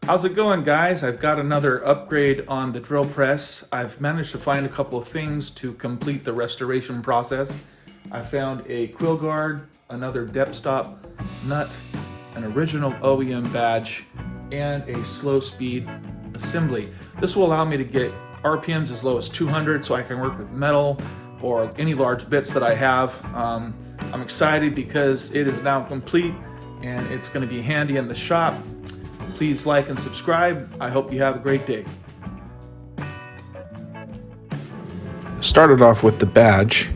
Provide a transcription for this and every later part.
How's it going, guys? I've got another upgrade on the drill press. I've managed to find a couple of things to complete the restoration process. I found a quill guard, another depth stop nut, an original OEM badge, and a slow speed assembly. This will allow me to get RPMs as low as 200 so I can work with metal or any large bits that I have. I'm excited because it is now complete and it's going to be handy in the shop. Please like and subscribe. I hope you have a great day. Started off with the badge.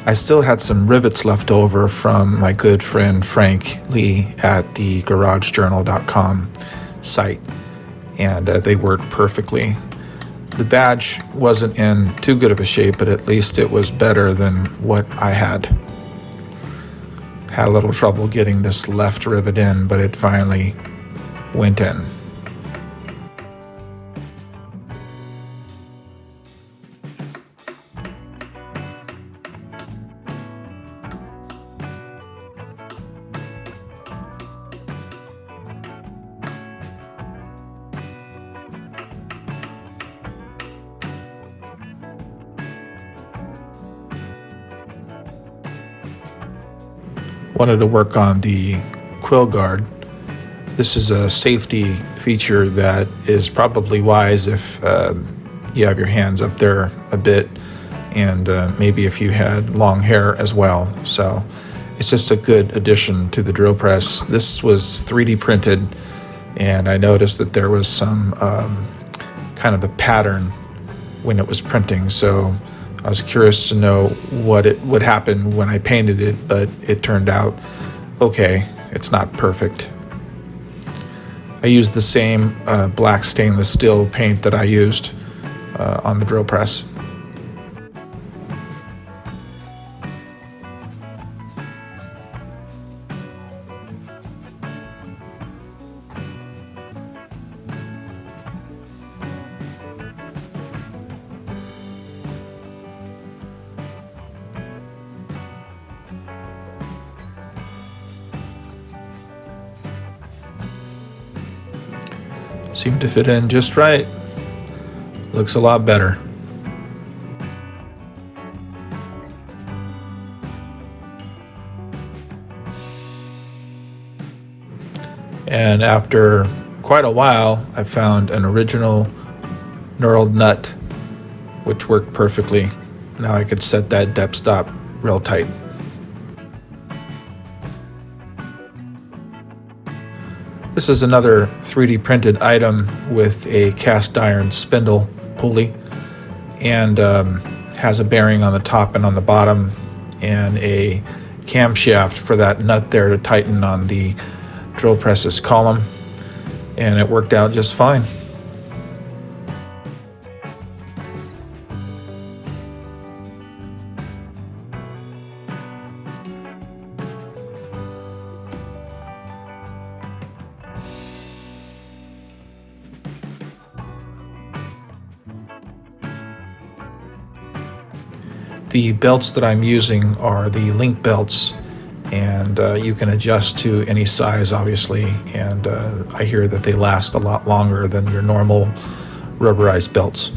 I still had some rivets left over from my good friend Frank Lee at the GarageJournal.com site, and they worked perfectly. The badge wasn't in too good of a shape, but at least it was better than what I had. Had a little trouble getting this left rivet in, but it finally went in. Wanted to work on the quill guard. This is a safety feature that is probably wise if you have your hands up there a bit, and maybe if you had long hair as well. So it's just a good addition to the drill press. This was 3D printed, and I noticed that there was some kind of a pattern when it was printing. So I was curious to know what it would happen when I painted it, but it turned out okay. It's not perfect. I used the same black stainless steel paint that I used on the drill press. Seemed to fit in just right. Looks a lot better. And after quite a while, I found an original knurled nut, which worked perfectly. Now I could set that depth stop real tight. This is another 3D printed item with a cast iron spindle pulley, and has a bearing on the top and on the bottom, and a camshaft for that nut there to tighten on the drill press's column, and it worked out just fine. The belts that I'm using are the link belts, and you can adjust to any size, obviously, and I hear that they last a lot longer than your normal rubberized belts.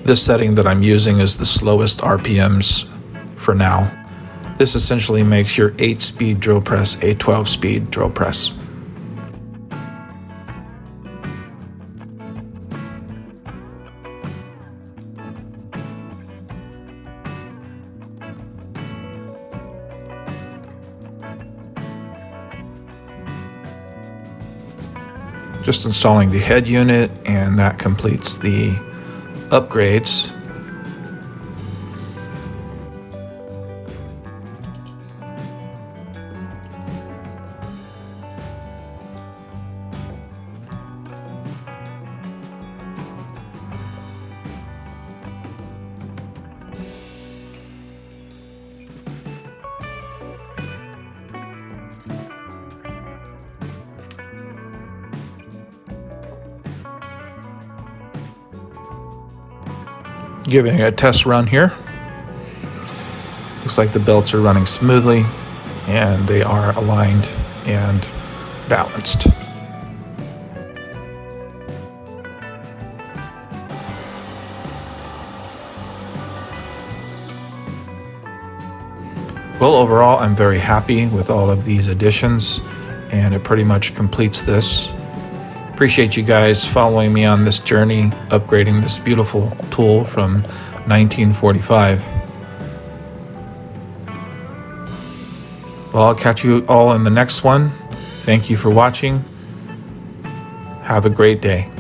This setting that I'm using is the slowest RPMs for now. This essentially makes your 8-speed drill press a 12-speed drill press. Just installing the head unit, and that completes the upgrades. giving it a test run here. Looks like the belts are running smoothly and they are aligned and balanced. Well, overall, I'm very happy with all of these additions, and it pretty much completes this. Appreciate you guys following me on this journey, upgrading this beautiful tool from 1945. Well, I'll catch you all in the next one. Thank you for watching. Have a great day.